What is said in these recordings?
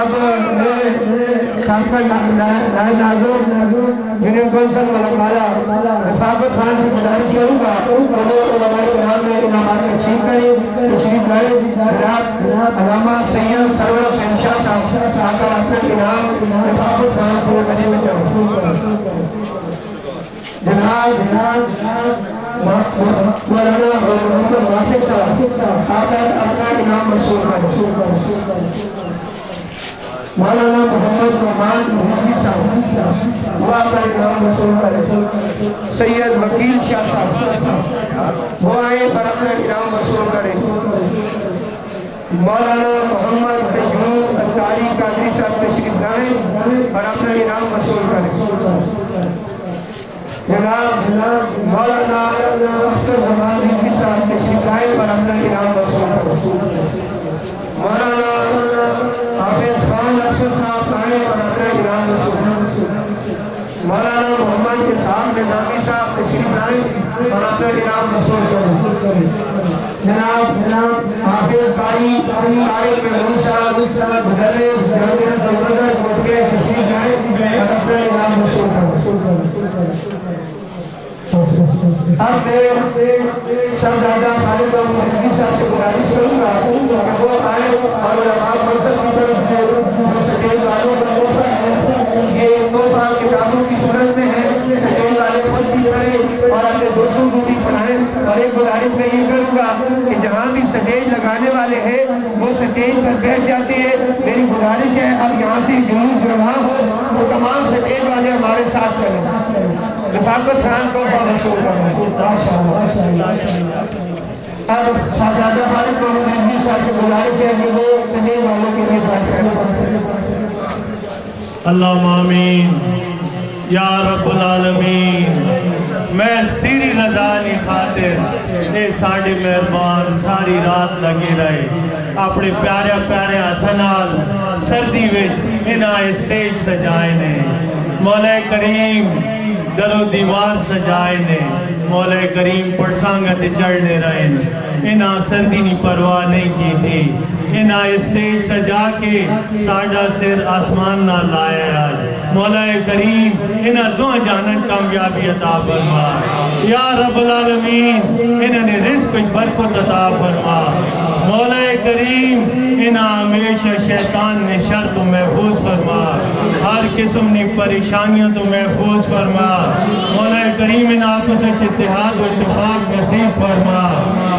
اب سابقہ نائب ناظر یونین کونسل ملکمالا رفاقت خان سے گزارش کروں گا انہوں علماء کرام نے انعامات تقسیم کریں تشریف لائے جناب علامہ سید سرور حسین شاہ صاحب آقا اپنے انعام رفاقت خان سے بجے میں چاہوں جناب مولانا محمد واسق صاحب آقا اپنا انعام مرسول کریں مولانا محمد رحمان محمد صاحب وہ اپنا انعام مرسول کریں سید وکیل شاہ صاحب وہ آئے پر اپنا انعام مرسول کریں مولانا محمد قیوم اتاری قادری صاحب تشریف لائیں اور اپنا انعام مرسول کریں جناب مولانا اختر زمان رضوی صاحب تشریف لائیں اور اپنا انعام مرسول کریں مولانا حافظ خان ارشد صاحب آئیں اور اپنا انعام مرسول کریں مولانا محمد اسحاق نظامی صاحب تشریف لائیں اور اپنا انعام مرسول کریں جناب حافظ قاری طارق محمود صاحب مدرس جامعہ دلبگر کوٹکے تشریف لائیں اور اپنا انعام مرسول کریں اب میں صاحبزادہ خالد محمد صاحب سے گزارش کروں گا کہ وہ آئے اور علماء منصب کی طرف سے جو سٹیج والوں کا تحفہ ہے یہ تحفہ کتابوں کی صورت میں ہے سٹیج والے خود بھی پڑھیں اور اپنے دوستوں کو بھی پڑھائیں اور ایک گزارش میں یہ کروں گا کہ جہاں بھی سٹیج لگانے والے ہیں وہ سٹیج پر بیٹھ جاتے ہیں میری گزارش ہے اب یہاں سے جلوس رواں ہو وہ تمام سٹیج والے ہمارے ساتھ چلیں رفاقت خان کو فالسول کرنا اب صاحبزادہ خالد محمد رضوی صاحب سے گزارش ہے کہ وہ سٹیج والوں کے لیے بات کریں اللہم آمین یا رب العالمین میں تیری رضانی خاطر اے ساڑھے مہربان ساری رات لگے رہے اپنے پیارے پیارے ہتھنال سردی وچ انہاں اسٹیج سجائے نے مولا کریم در و دیوار سجائے نے مولا کریم پڑسانگت چڑھنے رہے انہاں سردی نہیں پرواہ نہیں کی تھی انہاں اسٹیج سجا کے ساڑھا سر آسمان نہ لائے آج مولا کریم انہاں دو جانن کامیابی عطا فرما یا رب العالمین انہاں نے رزق برکت عطا فرما مولا کریم انہاں ہمیشہ شیطان نے شر تو محفوظ فرما ہر قسم نے پریشانیاں تو محفوظ فرما مولا کریم انہاں آپس اتحاد و اتفاق نصیب فرما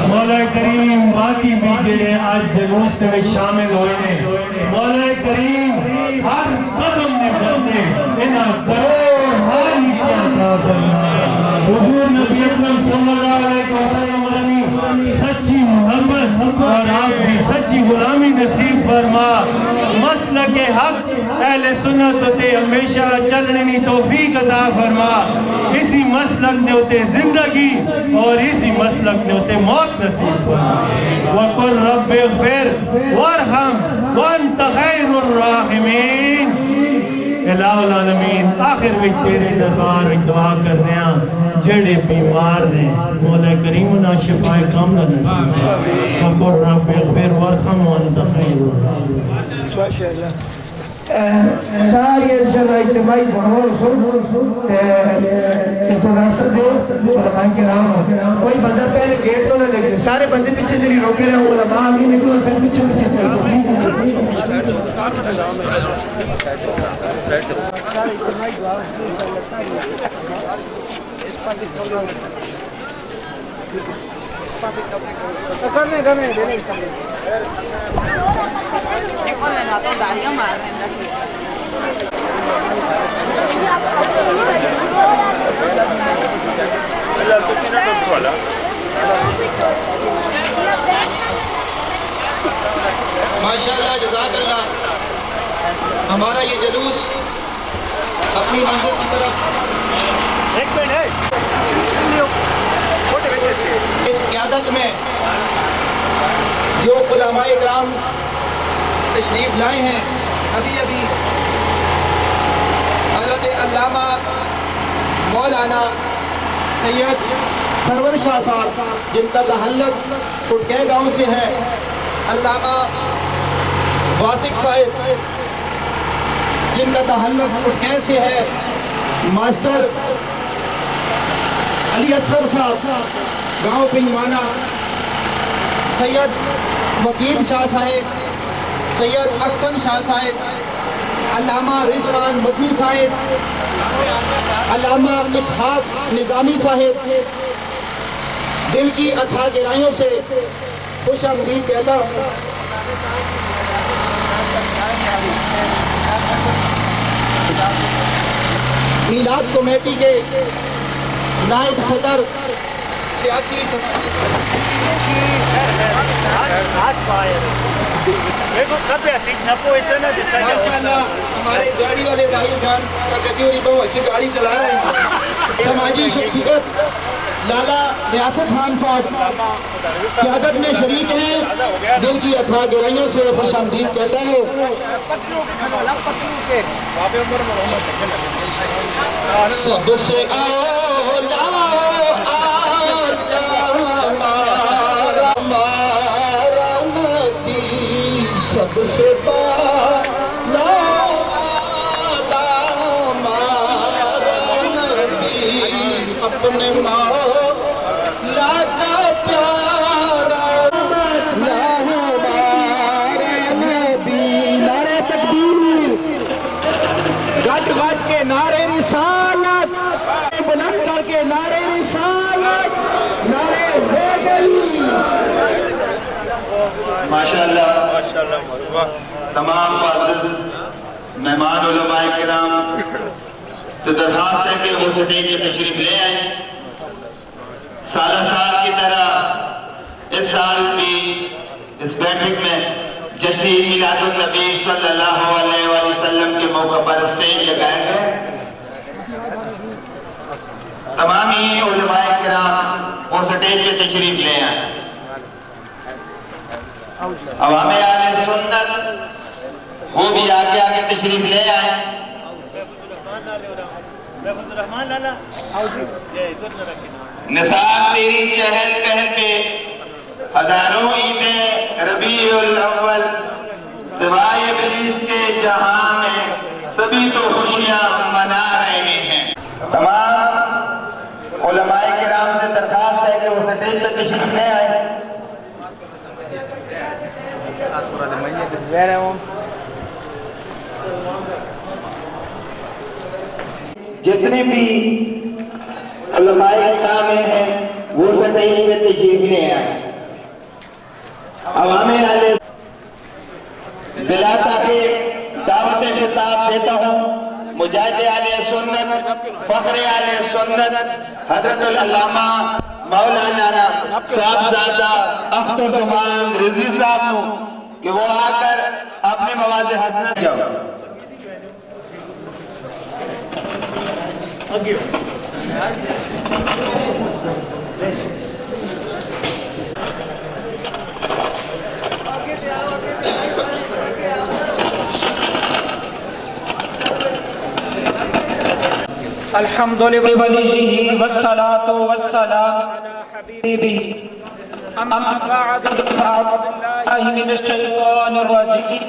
مولا کریم باقی بھی جڑے آج جلوس میں شامل ہوئے مولا کریم ہر قدم نے بندے انہاں کروڑ حالی کی عطا فرما حضور نبی اکرم صلی اللہ علیہ وسلم سچی محبت اور آپ بھی سچی غلامی نصیب فرما مسلک حق اہل سنت تے ہمیشہ چلنے کی توفیق عطا فرما اسی مسلک نے ہوتے زندگی اور اسی مسلک نے ہوتے موت نصیب فرما وَقُلْ رَبِّ اغْفِرْ وَارْحَمْ وَأَنْتَ خَيْرُ الرَّاحِمِينَ الہ العالمین آخر میں تیرے دربار میں دعا کرنے ہیں جڑے بیمار نے مولا کریم انہاں شفائے کاملہ نصیب وَقُلْ رَبِّ اغْفِرْ وَارْحَمْ وَأَنْتَ خَيْرُ الرَّاحِمِينَ ساری انشاءاللہ اجتماعی بہور سن انتراست دے علماء کرام کوئی بندہ پہلے گیٹ تو نہ لگے سارے بندے پیچھے جلی روکے رہے علماء آگے نکلو پھر پیچھے پیچھے چلتے کرنے ماشاءاللہ جزاک اللہ ہمارا یہ جلوس اپنی منزل کی طرف اس قیادت میں جو علماء اکرام تشریف لائے ہیں ابھی ابھی حضرت علامہ مولانا سید سرور شاہ صاحب جن کا تعلق ٹٹکے گاؤں سے ہے علامہ واسق صاحب جن کا تعلق اٹھے سے ہے ماسٹر علی اصغر صاحب گاؤں پنجوانا، سید وکیل شاہ صاحب، سید احسن شاہ صاحب، علامہ رضوان مدنی صاحب، علامہ اسحاق نظامی صاحب، دل کی اتھا گہرائیوں سے خوش آمدید کہتا ہوں۔ میلاد کمیٹی کے نائب صدر سیاسی ماشاءاللہ ہمارے گاڑی والے بھائی جان کا کجوری بہت اچھی گاڑی چلا رہے ہیں، سماجی شخصیت لالا ریاست خان صاحب قیادت میں شریک ہیں، دل کی اتھا گہرائیوں سے خوش آمدید کہتا ہے۔ سب سے اولا ہمارا نبی، سب سے بالا ہمارا نبی، اپنے مولا کا پیارا ہمارا نبی۔ نعرہ تکبیر، گج گج کے نعرے رسالت، بلند کر کے نعرے رسالت، نعرے حیدری۔ ماشاءاللہ تمام معزز مہمان علماء کرام سے درخواست ہے کہ وہ سٹیج پہ تشریف لے آئیں۔ سالہ سال کی طرح اس سال بھی اس بیٹھک میں جشن عید میلاد النبی صلی اللہ علیہ وآلہ وسلم کے موقع پر اسٹیج لگائے گئے۔ تمام ہی علماء کرام وہ سٹیج پہ تشریف لے آئیں۔ عوام اہل سنت وہ بھی آگے آگے تشریف لے آئیں۔ نثار تیری چہل پہل پہ ہزاروں عیدیں ربیع الاول، سوائے ابلیس کے جہاں میں سبھی تو خوشیاں منا رہے ہیں۔ تمام علماء کرام سے درخواست ہے کہ وہ سٹیج پہ تشریف لے آئیں۔ جتنے بھی علماء کرام ہیں وہ سٹیج پہ تشریف لے آئیں۔ عوام اہل بلا تاخیر دعوت خطاب دیتا ہوں مجاہد اہل سنت، فخر اہل سنت حضرت العلامہ مولانا صاحبزادہ اختر زمان رضی صاحب نو کہ وہ آ کر اپنے مواز حسنت جاؤ۔ الحمد لله والصلاة والسلام على حبيبه أما بعد فأعوذ من الشيطان الرجيم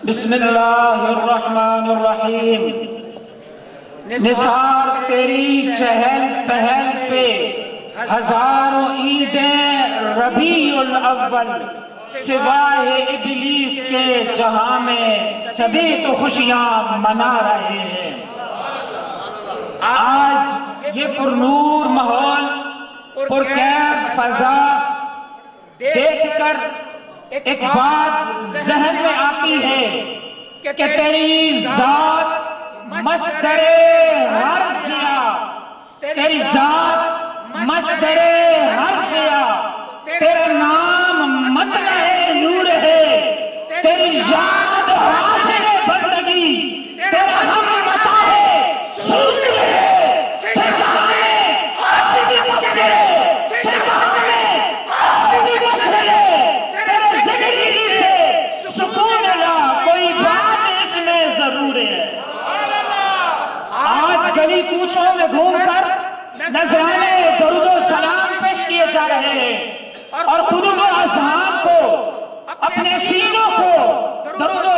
بسم الله الرحمن الرحيم۔ نثار تیری چہل پہل پہ ہزاروں عیدیں ربیع الاول، سوائے ابلیس کے جہاں میں سبھی تو خوشیاں منا رہے ہیں۔ آج یہ پرنور ماحول، پرکیف فضا دیکھ کر ایک بات ذہن میں آتی ہے کہ تیری ذات مصدر ہر ضیا، تیری ذات مصدر ہر ضیا، تیرا نام مطلع نور ہے، تیری یاد حاصل بندگی، تیرا ہم متا ہے سود ہے، تیرے جہاں میں آدمی مسئلے، تیرے جہاں میں آدمی مسئلے، تیرے زندگی سے سکون لا، کوئی بات اس میں ضرور ہے۔ آج گلی کوچوں میں گھوم کر نذرانے درود و سلام پیش کیے جا رہے ہیں اور قدوم و اذہان کو، اپنے سینوں کو درود و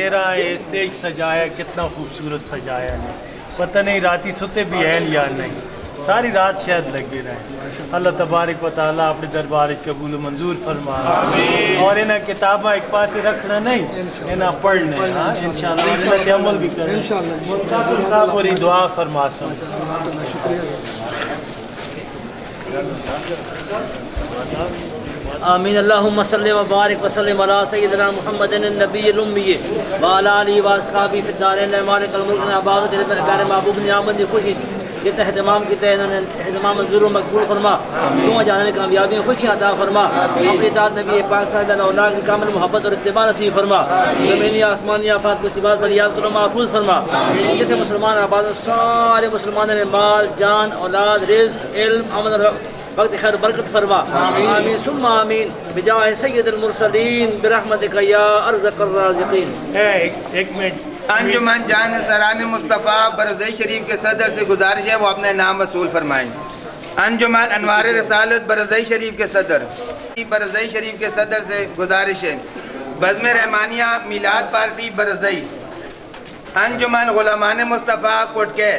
چہرہ ہے اسٹیج سجایا کتنا خوبصورت سجایا ہے پتہ نہیں راتی ستے بھی ہیں یا نہیں ساری رات شاید لگے رہے اللہ تبارک و تعالیٰ اپنے دربار قبول و منظور فرما اور انہیں کتابیں ایک پاس رکھنا نہیں انہیں پڑھنے انشاءاللہ انہیں پہ عمل بھی کرنا منتظر صاحب اور دعا فرما سو آمین اللہم صلی و بارک وسلم علی سیدنا محمد النبی الامی وعلی آلہ واصحابہ فی الدارین مالک الملک نعباد پیار محبوب نعمت خوشی جتنے اہتمام کیتے ہیں انہوں نے اہتمام منظور و مقبول فرما تمہیں جانے میں کامیابیوں خوشیاں عطا فرما اپنی اطاعت نبی پاک صاحب علیہ اولاد کی کامل محبت اور اتباع نصیب فرما زمینی آسمانی آفات کو صفات بلیات کو محفوظ فرما جتنے مسلمان آباد سارے مسلمانوں میں مال جان اولاد رزق علم عمل وقت خیر برکت فرما آمین ثم آمین بجاہ سید المرسلین برحمتک یا ارزق الرازقین ایک منٹ انجمن جان سران مصطفیٰ برزئی شریف کے صدر سے گزارش ہے وہ اپنے نام وصول فرمائیں انجمن انوار رسالت برزئی شریف کے صدر برزئی شریف کے صدر سے گزارش ہے بزم رحمانیہ میلاد پارٹی برزئی انجمن غلامان مصطفیٰ کوٹکے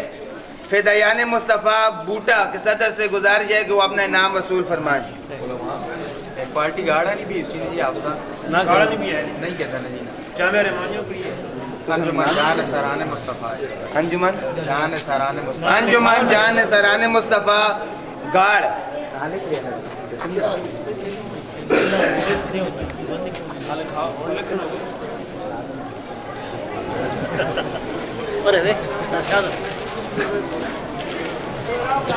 فدیان مصطفیٰ بوٹا کے صدر سے گزارش ہے کہ وہ اپنے نام وصول فرمائیں پارٹی گاڑا نہیں بھی اسی نے جی آفسا گاڑا نہیں بھی ہے نہیں کہتا نا جی جامعہ رحمانیہ کو یہ انجمن جان سران مصطفیٰ انجمن جان سران مصطفیٰ انجمن جان سران مصطفیٰ گاڑ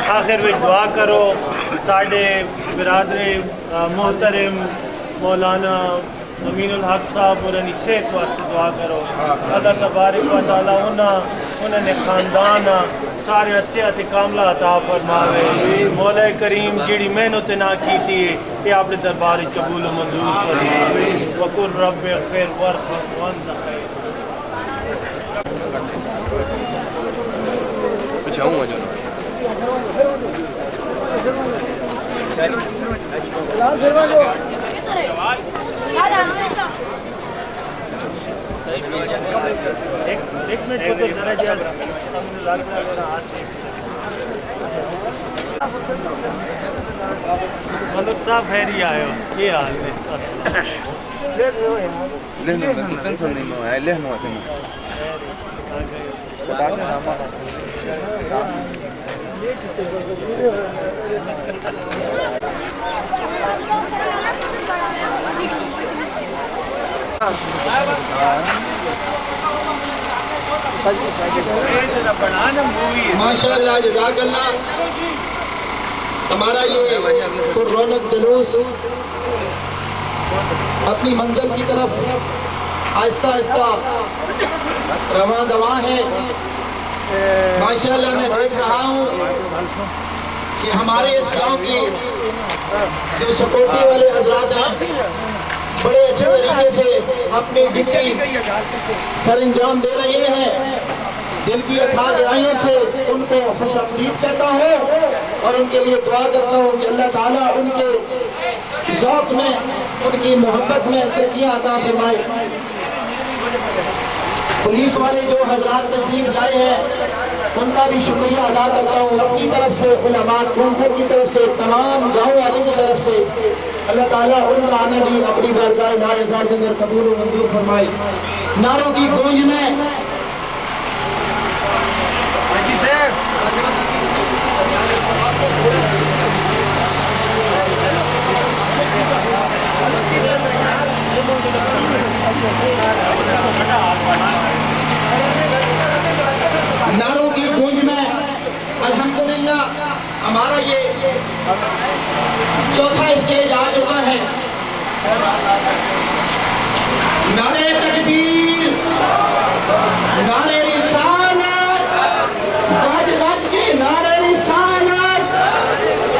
آخر میں دعا کرو ساڑھے برادر محترم مولانا امین الحق صاحب اور انہی صحت واسطے دعا کرو اللہ تبارک و تعالیٰ انہوں نے خاندان سارے صحت کاملہ عطا فرماوے مولا کریم جیڑی محنت نہ کی تھی یہ آپ نے دربار قبول و منظور فرماوے وقل رب اغفر وارحم وانت خیر پچھاؤں ہوں جو ایک منٹ کو ذرا جا ملک صاحب خیری آئے ہو یہ حال ہے لہنو ٹینشن نہیں ہوا ہے لہنو ہے ماشاءاللہ جزاک اللہ ہمارا یہ پر رونق جلوس اپنی منزل کی طرف آہستہ آہستہ رواں دواں ہے ماشاءاللہ میں دیکھ رہا ہوں کہ ہمارے اس گاؤں کی جو سپورٹی والے حضرات ہیں بڑے اچھے طریقے سے اپنی ڈیوٹی سر انجام دے رہے ہیں دل کی اتھا گہرائیوں سے ان کو خوش آمدید کہتا ہوں اور ان کے لیے دعا کرتا ہوں کہ اللہ تعالیٰ ان کے ذوق میں ان کی محبت میں ترقیاں عطا فرمائے پولیس والے جو حضرات تشریف لائے ہیں ان کا بھی شکریہ ادا کرتا ہوں اپنی طرف سے علماء کونسل کی طرف سے تمام گاؤں والے کی طرف سے اللہ تعالیٰ ان کا آنا بھی اپنی بارگاہ ناعزت کے اندر قبول و منظور فرمائے نعروں کی گونج میں نعروں کی گونج میں الحمدللہ ہمارا یہ چوتھا اسٹیج آ چکا ہے نعرے تکبیر نعرے رسالت بج بج کے نعرے رسالت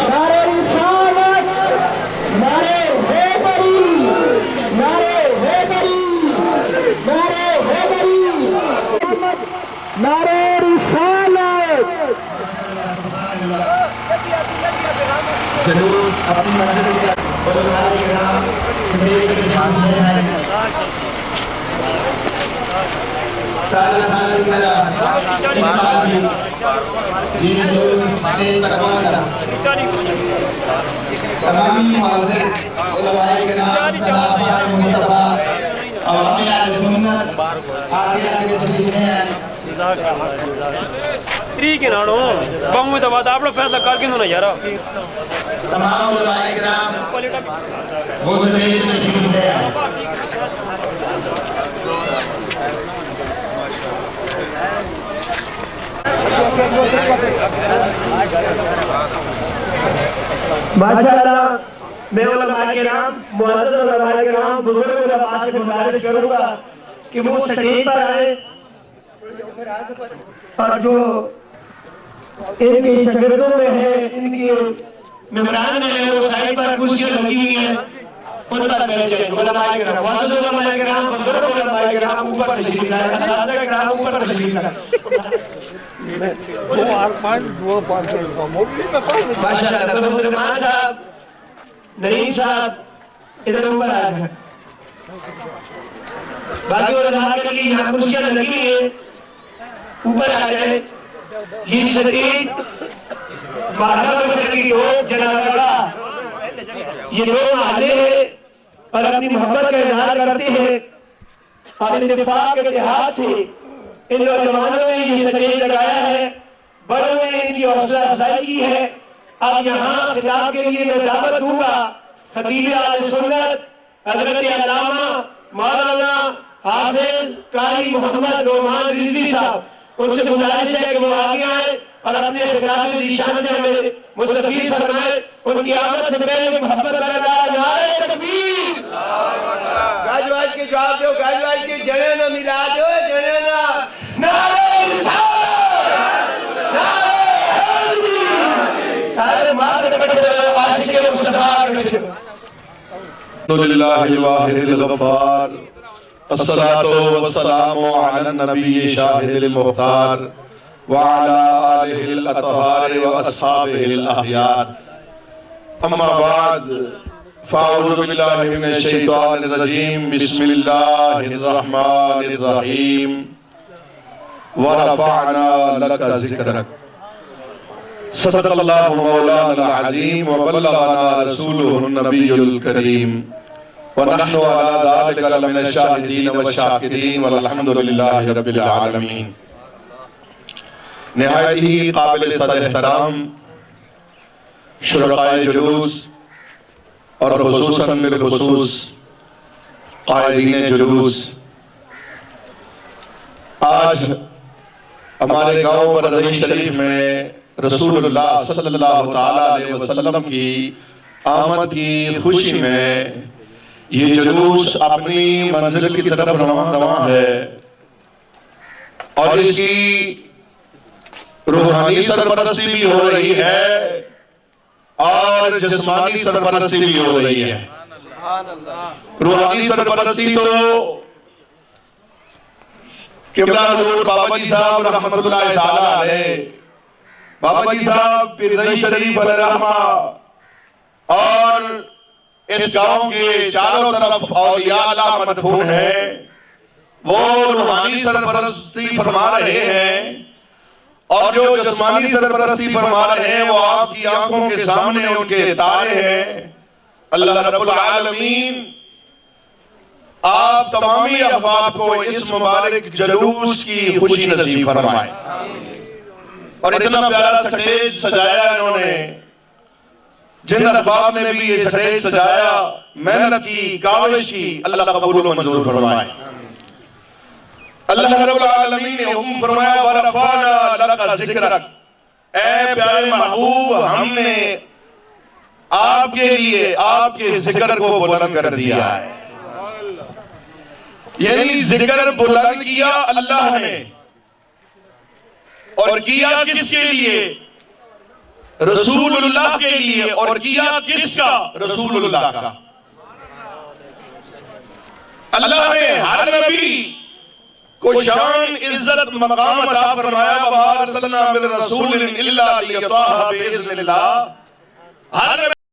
نعرے رسالت نعرے حیدری نعرے حیدری نعرے حیدری نعرے رسالت جلوس اپنی منزل تمامی معزز علماء کرام صحابہ مصطفیٰ عوامی اہل سنت آگے تشریف لے آئیں. تمام علماء کرام وہ تشریف لے آئیں. ماشاءاللہ میں علماء کرام معزز علماء کرام بزرگ علماء سے گزارش کروں گا کہ وہ سٹیج پر آئے اور جو ان کی شاگردوں میں ہیں ان کی ممبران میں ہیں وہ سائڈ پر کرسیاں لگی ہوئی ہیں ان پر بیٹھے علماء کرام معزز علماء کرام بزرگ علماء کرام اوپر تشریف لائے اساتذہ کرام اوپر تشریف لائے. ماشاءاللہ تو مسلمان صاحب نعیم صاحب ادھر اوپر آ جائیں. باقی علماء کے لیے یہاں کرسیاں لگی ہیں اوپر آ جائیں. یہ شدید محرم شریف لوگ جنازہ یہ لوگ آتے ہیں اور اپنی محبت کا اظہار کرتے ہیں اور اتفاق کے اتحاد سے ان نوجوانوں نے یہ سٹیج لگایا ہے. بڑوں نے ان کی حوصلہ افزائی کی ہے. اب یہاں خطاب کے لیے میں دعوت دوں گا خطیب اہل سنت حضرت علامہ مولانا حافظ قاری محمد نعمان رضوی صاحب. ان سے گزارش ہے کہ وہ آگے آئیں اور اپنے خطاب ذیشان سے ہمیں مستفیض فرمائیں. ان کی آمد سے پہلے محبت برقرار نعرہ تکبیر. گاج واج کے جواب دو, گاج واج کے جڑے نہ ملا دو, جڑے نہ نعرہ رسالت نعرہ حیدری. سارے مارک کٹے عاشق مصطفیٰ کٹے. الحمدللہ الواحد الغفار الصلاة والسلام علی النبی شاہد المختار وعلى آلہ الاطہار واصحابہ الاخیار. اما بعد فاعوذ باللہ من الشیطان الرجیم. بسم اللہ الرحمن الرحیم. ورفعنا لک ذکرک. صدق اللہ مولانا العظیم وبلغنا رسولہ النبی الکریم. ونحن على ذلك لمن الشاهدين والشاكرين والحمد لله رب العالمين. نہایت ہی قابل صد احترام شرکائے جلوس اور خصوصاً بالخصوص قائدین جلوس، آج ہمارے گاؤں برزئی شریف میں رسول اللہ صلی اللہ تعالیٰ علیہ وسلم کی آمد کی خوشی میں یہ جلوس اپنی منزل کی طرف رواں ہے اور اس کی روحانی سرپرستی بھی ہو رہی ہے اور جسمانی سرپرستی بھی ہو رہی ہے. روحانی سرپرستی تو قبلہ حضور بابا جی صاحب رحمت اللہ تعالیٰ علیہ، بابا جی صاحب برزئی شریف علیہ رحمہ اور اس گاؤں کے چاروں طرف اولیاء اللہ مدفون ہیں، وہ روحانی سرپرستی فرما رہے ہیں اور جو جسمانی سرپرستی فرما رہے ہیں وہ آپ کی آنکھوں کے سامنے ان کے تارے ہیں. اللہ رب العالمین آپ تمامی احباب کو اس مبارک جلوس کی خوشی نصیب فرمائے. اور اتنا پیارا سٹیج سجایا انہوں نے، جن احباب نے بھی یہ سٹیج سجایا، محنت کی، کاوش کی، اللہ قبول و منظور فرمائے. اللہ رب العالمین نے حکم فرمایا وَرَفَعْنَا لَكَ ذِكْرَكَ. اے پیارے محبوب، ہم نے آپ کے لیے آپ کے ذکر کو بلند کر دیا ہے. یعنی ذکر بلند کیا اللہ نے، اور کیا کس کے لیے؟ رسول اللہ کے لیے. اور کیا کس کا؟ رسول اللہ کا. اللہ نے ہر نبی کو شان عزت مقام عطا فرمایا. وَمَا أَرْسَلْنَا مِن رَّسُولٍ إِلَّا لِيُطَاعَ بِإِذْنِ اللَّهِ. ہر